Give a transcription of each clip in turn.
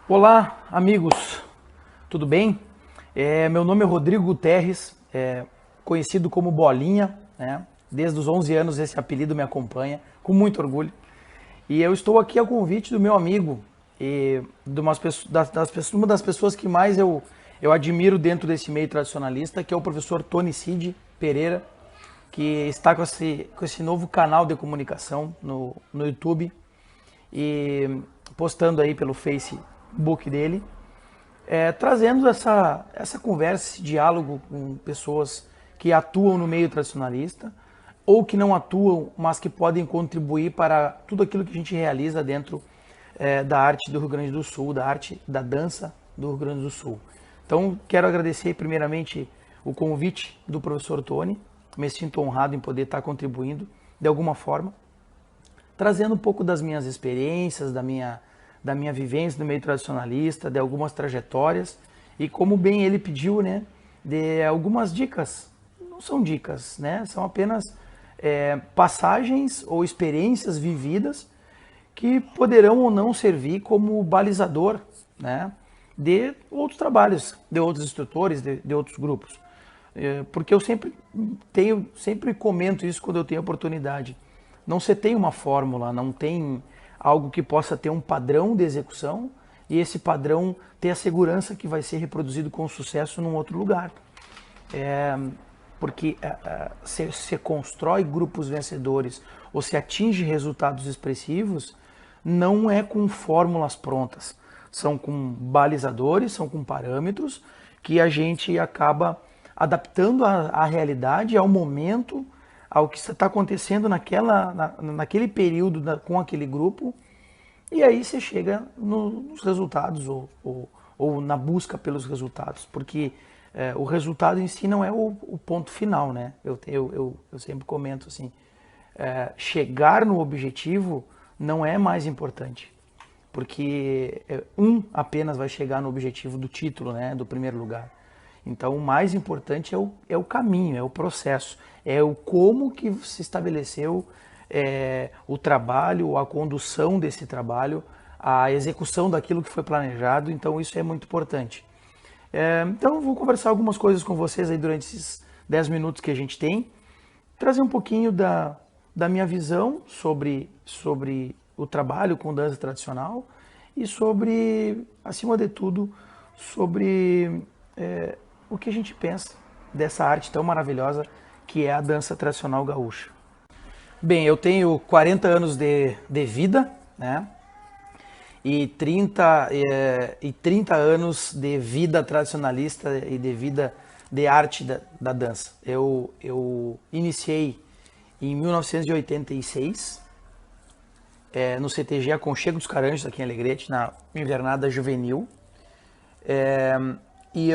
Olá, amigos, tudo bem? Meu nome é Rodrigo Guterres, conhecido como Bolinha, né? Desde os 11 anos esse apelido me acompanha, com muito orgulho. E eu estou aqui a convite do meu amigo e de uma das pessoas que mais eu admiro dentro desse meio tradicionalista, que é o professor Tony Cid Pereira, que está com esse novo canal de comunicação no YouTube e postando aí pelo Facebook dele, trazendo essa conversa, esse diálogo com pessoas que atuam no meio tradicionalista ou que não atuam, mas que podem contribuir para tudo aquilo que a gente realiza dentro da arte do Rio Grande do Sul, da arte da dança do Rio Grande do Sul. Então, quero agradecer primeiramente o convite do professor Tony, me sinto honrado em poder estar contribuindo de alguma forma, trazendo um pouco das minhas experiências, da minha vivência no meio tradicionalista, de algumas trajetórias e como bem ele pediu, né, de algumas dicas. Não são dicas, né, são apenas passagens ou experiências vividas que poderão ou não servir como balizador, né, de outros trabalhos, de outros instrutores, de outros grupos. Porque eu sempre comento isso quando eu tenho oportunidade. Não se tem uma fórmula, não tem algo que possa ter um padrão de execução e esse padrão ter a segurança que vai ser reproduzido com sucesso num outro lugar. Porque se constrói grupos vencedores ou se atinge resultados expressivos, não é com fórmulas prontas. São com balizadores, são com parâmetros que a gente acaba adaptando à realidade, ao momento, ao que está acontecendo naquele período com aquele grupo, e aí você chega nos resultados ou na busca pelos resultados, porque o resultado em si não é o ponto final, né? Eu sempre comento assim, chegar no objetivo não é mais importante, porque apenas vai chegar no objetivo do título, né, do primeiro lugar. Então, o mais importante é o caminho, é o processo, é o como que se estabeleceu o trabalho, a condução desse trabalho, a execução daquilo que foi planejado. Então, isso é muito importante. Então, eu vou conversar algumas coisas com vocês aí durante esses 10 minutos que a gente tem, trazer um pouquinho da minha visão sobre o trabalho com dança tradicional e sobre, acima de tudo, sobre o que a gente pensa dessa arte tão maravilhosa que é a dança tradicional gaúcha. Bem, eu tenho 40 anos de vida, né? E 30 anos de vida tradicionalista e de vida de arte da dança. Eu iniciei em 1986 no CTG Aconchego dos Caranjos, aqui em Alegrete, na invernada juvenil. E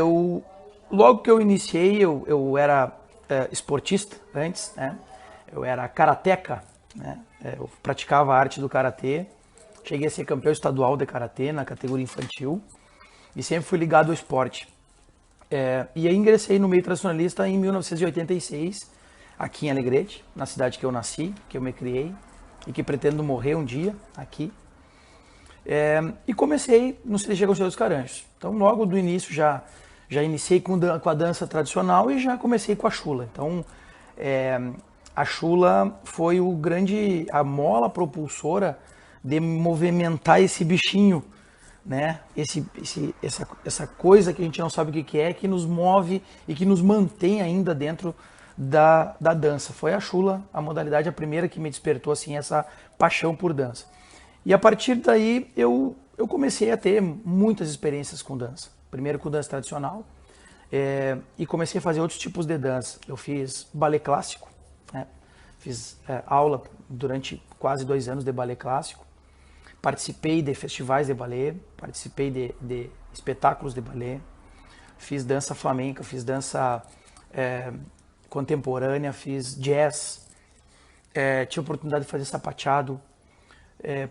logo que eu iniciei, eu era esportista antes, né? Eu era karateca, né? Eu praticava a arte do karatê. Cheguei a ser campeão estadual de karatê na categoria infantil e sempre fui ligado ao esporte. E aí ingressei no meio tradicionalista em 1986, aqui em Alegrete, na cidade que eu nasci, que eu me criei e que pretendo morrer um dia aqui. E comecei no CTG Aconchego dos Caranjos. Então, logo do início já iniciei com a dança tradicional e já comecei com a chula. Então, a chula foi a mola propulsora de movimentar esse bichinho, né? Essa coisa que a gente não sabe o que é, que nos move e que nos mantém ainda dentro da dança. Foi a chula, a modalidade, a primeira que me despertou assim essa paixão por dança. E a partir daí eu comecei a ter muitas experiências com dança. Primeiro com dança tradicional e comecei a fazer outros tipos de dança. Eu fiz balé clássico, né? Fiz aula durante quase 2 anos de balé clássico. Participei de festivais de balé, participei de espetáculos de balé. Fiz dança flamenca, fiz dança contemporânea, fiz jazz. Tive a oportunidade de fazer sapateado.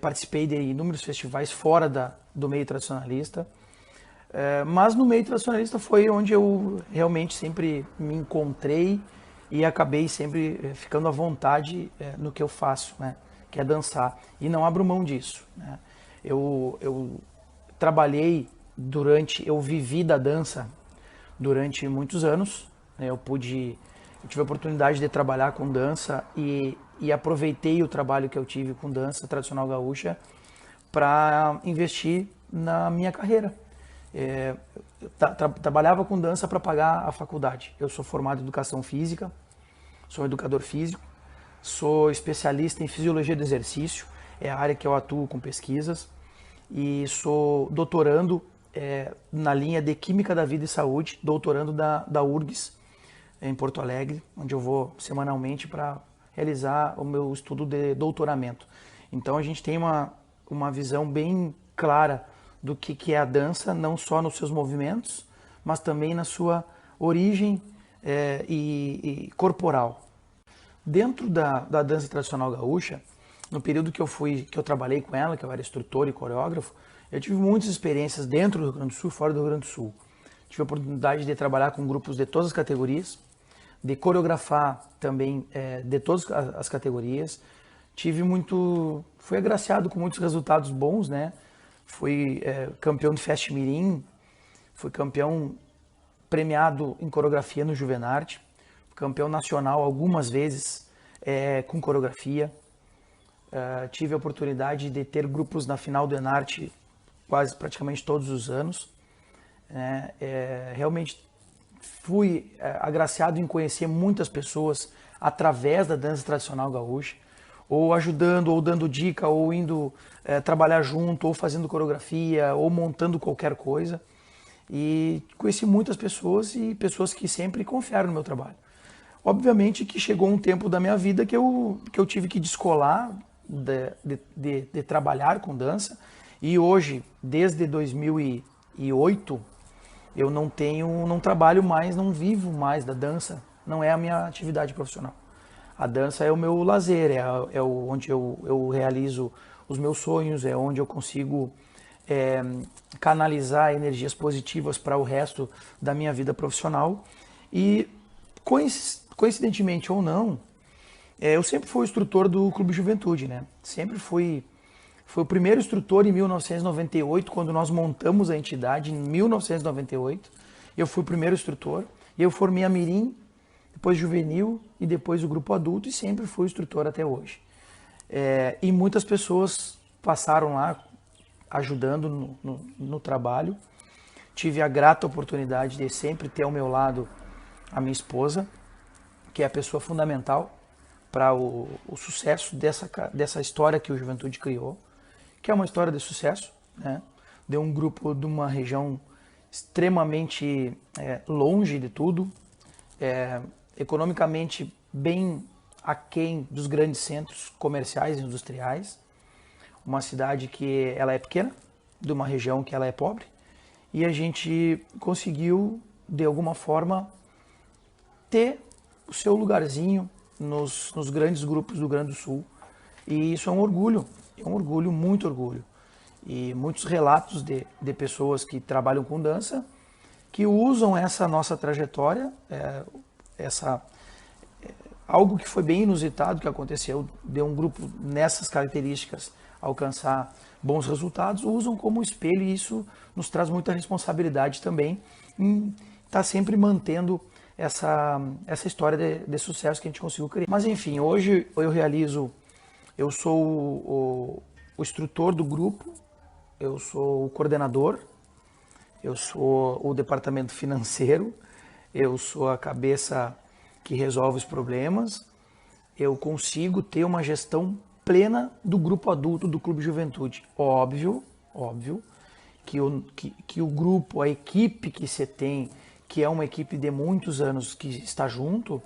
Participei de inúmeros festivais fora do meio tradicionalista, mas no meio tradicionalista foi onde eu realmente sempre me encontrei e acabei sempre ficando à vontade no que eu faço, né? Que é dançar, e não abro mão disso, né? Eu eu vivi da dança durante muitos anos, né? Eu tive a oportunidade de trabalhar com dança e aproveitei o trabalho que eu tive com dança tradicional gaúcha para investir na minha carreira. Eu trabalhava com dança para pagar a faculdade. Eu sou formado em educação física, sou educador físico, sou especialista em fisiologia do exercício, é a área que eu atuo com pesquisas, e sou doutorando na linha de Química da Vida e Saúde, doutorando da URGS, em Porto Alegre, onde eu vou semanalmente para realizar o meu estudo de doutoramento. Então a gente tem uma visão bem clara do que é a dança, não só nos seus movimentos, mas também na sua origem e corporal. Dentro da dança tradicional gaúcha, no período que eu trabalhei com ela, que eu era instrutor e coreógrafo, eu tive muitas experiências dentro do Rio Grande do Sul e fora do Rio Grande do Sul. Tive a oportunidade de trabalhar com grupos de todas as categorias, de coreografar também de todas as categorias. Fui agraciado com muitos resultados bons, né? Fui campeão de Fest Mirim, fui campeão premiado em coreografia no Juvenarte, campeão nacional algumas vezes com coreografia. Tive a oportunidade de ter grupos na final do Enarte praticamente todos os anos. Realmente fui agraciado em conhecer muitas pessoas através da dança tradicional gaúcha, ou ajudando, ou dando dica, ou indo trabalhar junto, ou fazendo coreografia, ou montando qualquer coisa. E conheci muitas pessoas e pessoas que sempre confiaram no meu trabalho. Obviamente que chegou um tempo da minha vida que eu tive que descolar de trabalhar com dança, e hoje, desde 2008, eu não trabalho mais, não vivo mais da dança, não é a minha atividade profissional. A dança é o meu lazer, onde eu realizo os meus sonhos, é onde eu consigo canalizar energias positivas para o resto da minha vida profissional. E, coincidentemente ou não, eu sempre fui instrutor do Clube Juventude, né? Sempre fui o primeiro instrutor em 1998, quando nós montamos a entidade, em 1998. Eu fui o primeiro instrutor, e eu formei a Mirim, depois juvenil e depois o grupo adulto, e sempre fui instrutor até hoje. E muitas pessoas passaram lá ajudando no trabalho. Tive a grata oportunidade de sempre ter ao meu lado a minha esposa, que é a pessoa fundamental para o sucesso dessa história que o Juventude criou, que é uma história de sucesso, né? De um grupo de uma região extremamente longe de tudo, economicamente bem aquém dos grandes centros comerciais e industriais, uma cidade que ela é pequena, de uma região que ela é pobre, e a gente conseguiu, de alguma forma, ter o seu lugarzinho nos grandes grupos do Rio Grande do Sul. E isso é um orgulho, muito orgulho. E muitos relatos de pessoas que trabalham com dança, que usam essa nossa trajetória, algo que foi bem inusitado que aconteceu, de um grupo nessas características alcançar bons resultados, usam como espelho, e isso nos traz muita responsabilidade também em estar sempre mantendo essa história de sucesso que a gente conseguiu criar. Mas enfim, hoje eu sou o instrutor do grupo, eu sou o coordenador, eu sou o departamento financeiro, eu sou a cabeça que resolve os problemas, eu consigo ter uma gestão plena do grupo adulto do Clube Juventude. Óbvio que o grupo, a equipe que você tem, que é uma equipe de muitos anos que está junto,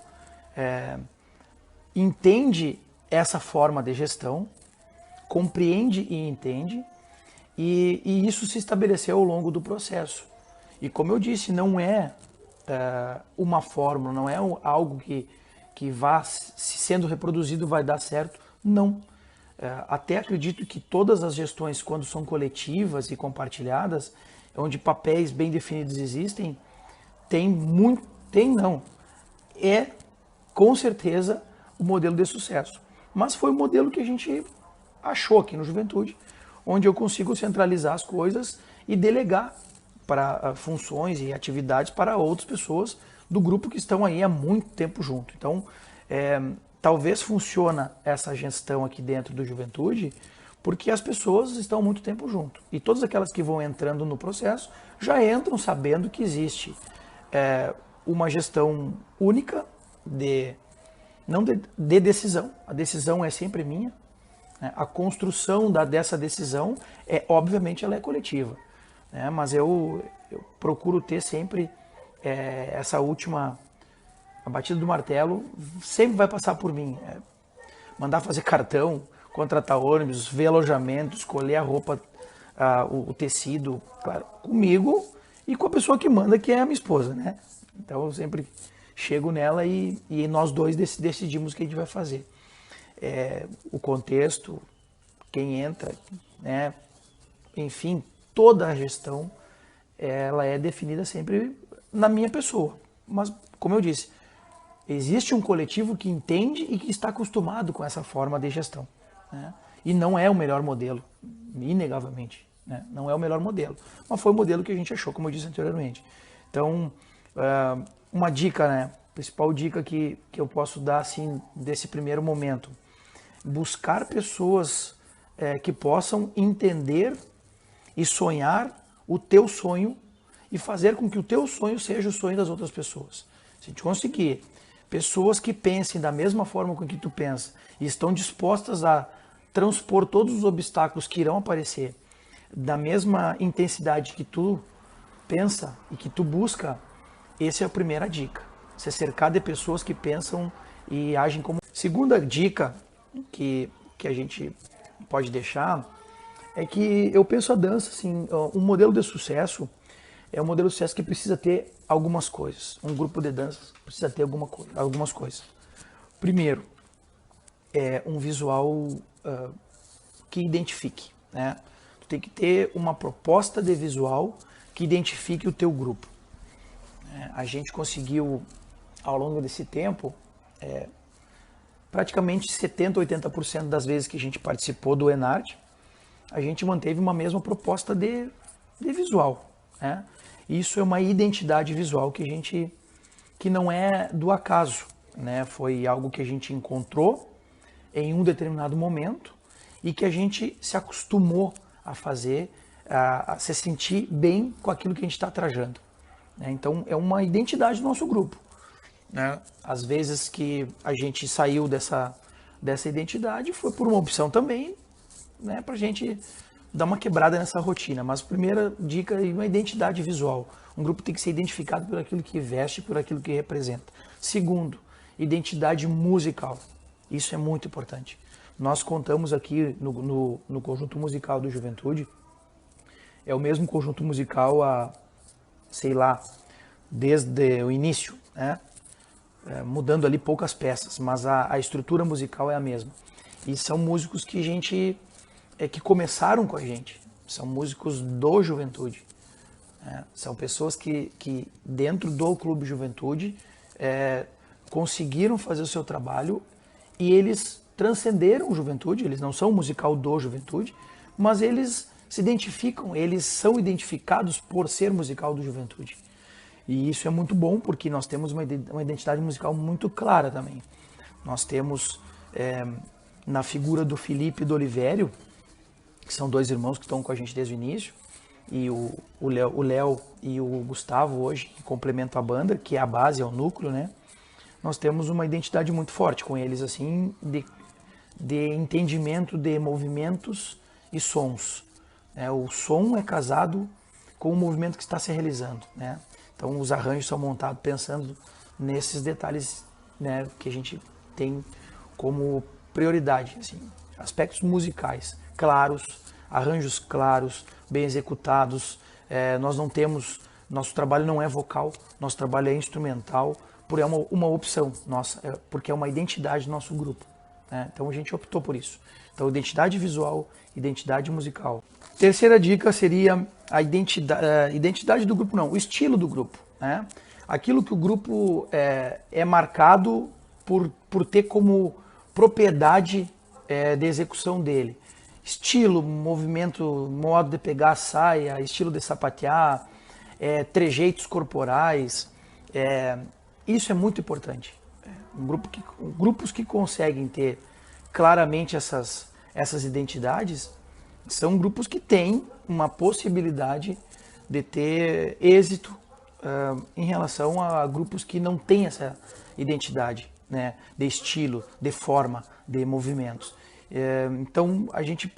entende essa forma de gestão, compreende e entende, e isso se estabeleceu ao longo do processo. E como eu disse, não é uma fórmula, não é algo que vá, se sendo reproduzido, vai dar certo. Não. Até acredito que todas as gestões, quando são coletivas e compartilhadas, onde papéis bem definidos existem, é com certeza o modelo de sucesso. Mas foi o modelo que a gente achou aqui no Juventude, onde eu consigo centralizar as coisas e delegar para funções e atividades para outras pessoas do grupo que estão aí há muito tempo junto. Então, talvez funcione essa gestão aqui dentro do Juventude porque as pessoas estão há muito tempo junto. E todas aquelas que vão entrando no processo já entram sabendo que existe uma gestão única de decisão. A decisão é sempre minha. Né? A construção dessa decisão, obviamente, ela é coletiva. Né? Mas eu procuro ter sempre essa última... A batida do martelo sempre vai passar por mim. Mandar fazer cartão, contratar ônibus, ver alojamento, escolher a roupa, o tecido, claro, comigo e com a pessoa que manda, que é a minha esposa, né? Então eu sempre chego nela e nós dois decidimos o que a gente vai fazer. O contexto, quem entra, né? Enfim, toda a gestão, ela é definida sempre na minha pessoa. Mas, como eu disse, existe um coletivo que entende e que está acostumado com essa forma de gestão. Né? E não é o melhor modelo, inegavelmente. Né? Não é o melhor modelo. Mas foi o modelo que a gente achou, como eu disse anteriormente. Então, uma dica, né? A principal dica que eu posso dar assim, desse primeiro momento. Buscar pessoas que possam entender e sonhar o teu sonho e fazer com que o teu sonho seja o sonho das outras pessoas. Se a gente conseguir pessoas que pensem da mesma forma com que tu pensa e estão dispostas a transpor todos os obstáculos que irão aparecer da mesma intensidade que tu pensa e que tu busca, essa é a primeira dica. Se cercar de pessoas que pensam e agem como... Segunda dica que a gente pode deixar é que eu penso a dança, assim, um modelo de sucesso é um modelo de sucesso que precisa ter algumas coisas. Um grupo de dança precisa ter algumas coisas. Primeiro, um visual que identifique. Né? Tu tem que ter uma proposta de visual que identifique o teu grupo. A gente conseguiu, ao longo desse tempo, praticamente 70%, 80% das vezes que a gente participou do Enart, a gente manteve uma mesma proposta de visual. Né? Isso é uma identidade visual que não é do acaso, né? Foi algo que a gente encontrou em um determinado momento e que a gente se acostumou a fazer, a se sentir bem com aquilo que a gente está trajando. Né? Então é uma identidade do nosso grupo. Né? Às vezes que a gente saiu dessa identidade foi por uma opção também, né? Para a gente dar uma quebrada nessa rotina. Mas a primeira dica é uma identidade visual. Um grupo tem que ser identificado por aquilo que veste, por aquilo que representa. Segundo, identidade musical. Isso é muito importante. Nós contamos aqui no conjunto musical do Juventude, é o mesmo conjunto musical desde o início, né? Mudando ali poucas peças, mas a estrutura musical é a mesma. E são músicos que que começaram com a gente, são músicos do Juventude, né? São pessoas que dentro do Clube Juventude conseguiram fazer o seu trabalho e eles transcenderam o Juventude. Eles não são musical do Juventude, mas eles se identificam, eles são identificados por ser musical do Juventude. E isso é muito bom porque nós temos uma identidade musical muito clara também. Nós temos na figura do Felipe e do Olivério, que são dois irmãos que estão com a gente desde o início, e o Léo e o Gustavo hoje, que complementam a banda, que é a base, é o núcleo, né? Nós temos uma identidade muito forte com eles, assim, de entendimento de movimentos e sons. Né? O som é casado com o movimento que está se realizando, né? Então os arranjos são montados pensando nesses detalhes, né, que a gente tem como prioridade, assim, aspectos musicais claros, arranjos claros, bem executados. Nós não temos, nosso trabalho não é vocal, nosso trabalho é instrumental, por uma opção nossa, porque é uma identidade do nosso grupo. Né? Então a gente optou por isso. Então identidade visual, identidade musical. Terceira dica seria a identidade do grupo, não, o estilo do grupo. Né? Aquilo que o grupo é marcado por ter como propriedade de execução dele. estilo, movimento, modo de pegar a saia, estilo de sapatear, trejeitos corporais. Isso é muito importante. Grupos que conseguem ter claramente essas identidades são grupos que têm uma possibilidade de ter êxito em relação a grupos que não têm essa identidade, né, de estilo, de forma, de movimentos. Então, a gente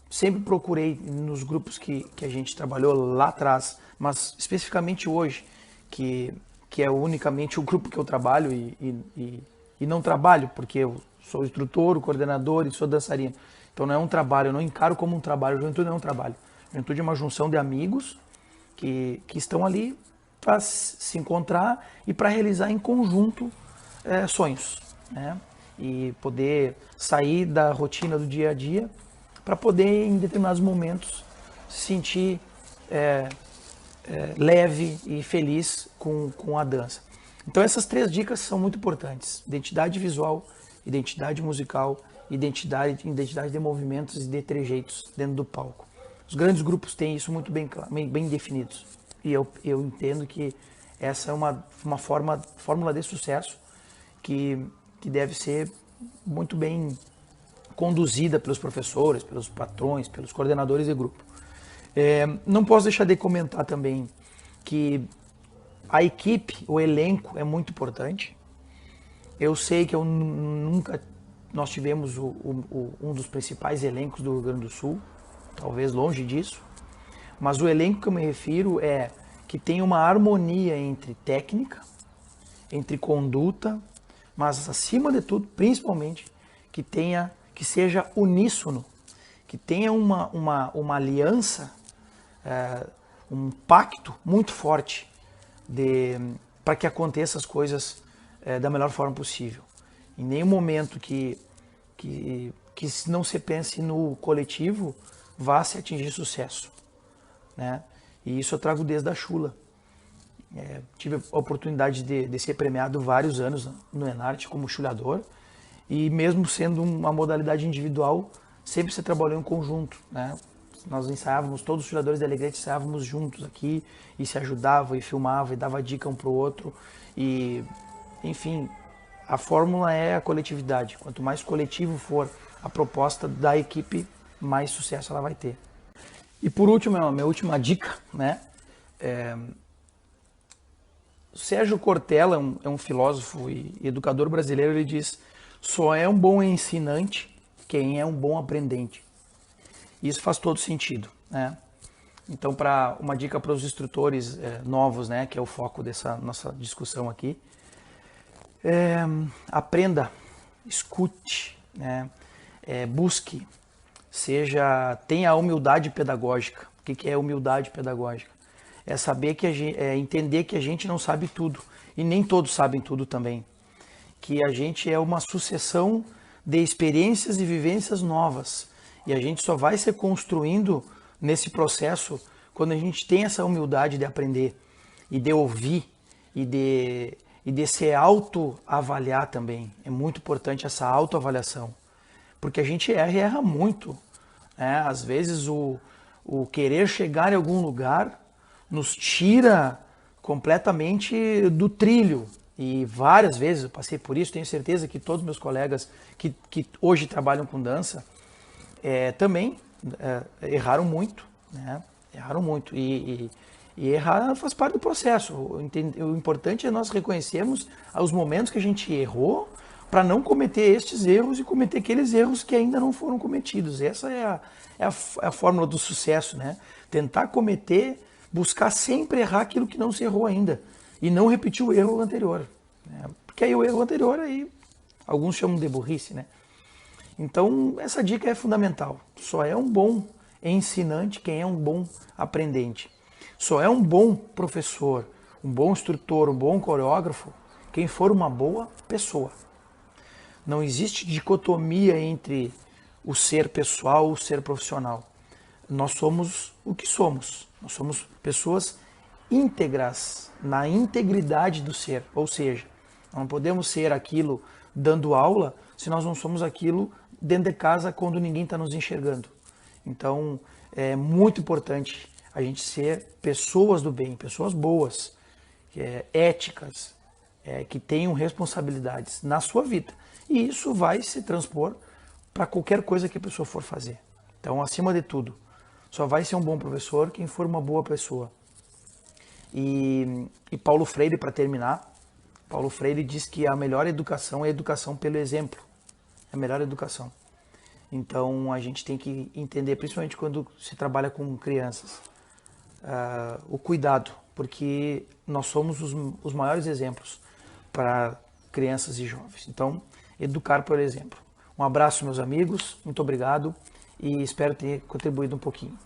sempre procurei nos grupos que a gente trabalhou lá atrás, mas especificamente hoje, que é unicamente o grupo que eu trabalho e não trabalho, porque eu sou instrutor, coordenador e sou dançarino. Então não é um trabalho, eu não encaro como um trabalho, a juventude não é um trabalho. A juventude é uma junção de amigos que estão ali para se encontrar e para realizar em conjunto sonhos, né? E poder sair da rotina do dia a dia para poder, em determinados momentos, se sentir leve e feliz com a dança. Então essas 3 dicas são muito importantes: identidade visual, identidade musical, identidade de movimentos e de trejeitos dentro do palco. Os grandes grupos têm isso muito bem definidos. E eu entendo que essa é uma fórmula de sucesso que deve ser muito bem conduzida pelos professores, pelos patrões, pelos coordenadores de grupo. Não posso deixar de comentar também que a equipe, o elenco é muito importante. Eu sei que nós tivemos um dos principais elencos do Rio Grande do Sul, talvez longe disso, mas o elenco que eu me refiro é que tem uma harmonia entre técnica, entre conduta, mas acima de tudo, principalmente, que seja uníssono, que tenha uma aliança, um pacto muito forte para que aconteçam as coisas da melhor forma possível. Em nenhum momento que não se pense no coletivo vá se atingir sucesso, né? E isso eu trago desde a Chula. Tive a oportunidade de ser premiado vários anos no Enarte como chuleador, e mesmo sendo uma modalidade individual, sempre se trabalhou em conjunto, né? Nós ensaiávamos, todos os chuleadores da Alegrete ensaiávamos juntos aqui, e se ajudava, e filmava, e dava dica um para o outro, e enfim, a fórmula é a coletividade. Quanto mais coletivo for a proposta da equipe, mais sucesso ela vai ter. E por último, a minha última dica, né? Sérgio Cortella é um filósofo e educador brasileiro. Ele diz: só é um bom ensinante quem é um bom aprendente. Isso faz todo sentido, né? Então, uma dica para os instrutores novos, né, que é o foco dessa nossa discussão aqui, aprenda, escute, né, busque, tenha a humildade pedagógica. O que é humildade pedagógica? É saber entender que a gente não sabe tudo, e nem todos sabem tudo também. Que a gente é uma sucessão de experiências e vivências novas, e a gente só vai se construindo nesse processo quando a gente tem essa humildade de aprender e de ouvir e de se autoavaliar também. É muito importante essa autoavaliação, porque a gente erra muito, né? Às vezes o querer chegar em algum lugar nos tira completamente do trilho. E várias vezes eu passei por isso, tenho certeza que todos meus colegas que hoje trabalham com dança também erraram muito, né? Erraram muito. E errar faz parte do processo. O importante é nós reconhecermos os momentos que a gente errou para não cometer estes erros e cometer aqueles erros que ainda não foram cometidos. Essa é a fórmula do sucesso, né? Tentar buscar sempre errar aquilo que não se errou ainda e não repetir o erro anterior, né? Porque aí o erro anterior, aí alguns chamam de burrice, né? Então essa dica é fundamental. Só é um bom ensinante quem é um bom aprendente. Só é um bom professor, um bom instrutor, um bom coreógrafo quem for uma boa pessoa. Não existe dicotomia entre o ser pessoal e o ser profissional. Nós somos o que somos. Nós somos pessoas íntegras, na integridade do ser. Ou seja, não podemos ser aquilo dando aula se nós não somos aquilo dentro de casa quando ninguém está nos enxergando. Então, é muito importante a gente ser pessoas do bem, pessoas boas, éticas, que tenham responsabilidades na sua vida. E isso vai se transpor para qualquer coisa que a pessoa for fazer. Então, acima de tudo, só vai ser um bom professor quem for uma boa pessoa. E Paulo Freire, para terminar, Paulo Freire diz que a melhor educação é a educação pelo exemplo. É a melhor educação. Então a gente tem que entender, principalmente quando se trabalha com crianças, o cuidado, porque nós somos os maiores exemplos para crianças e jovens. Então, educar por exemplo. Um abraço, meus amigos, muito obrigado e espero ter contribuído um pouquinho.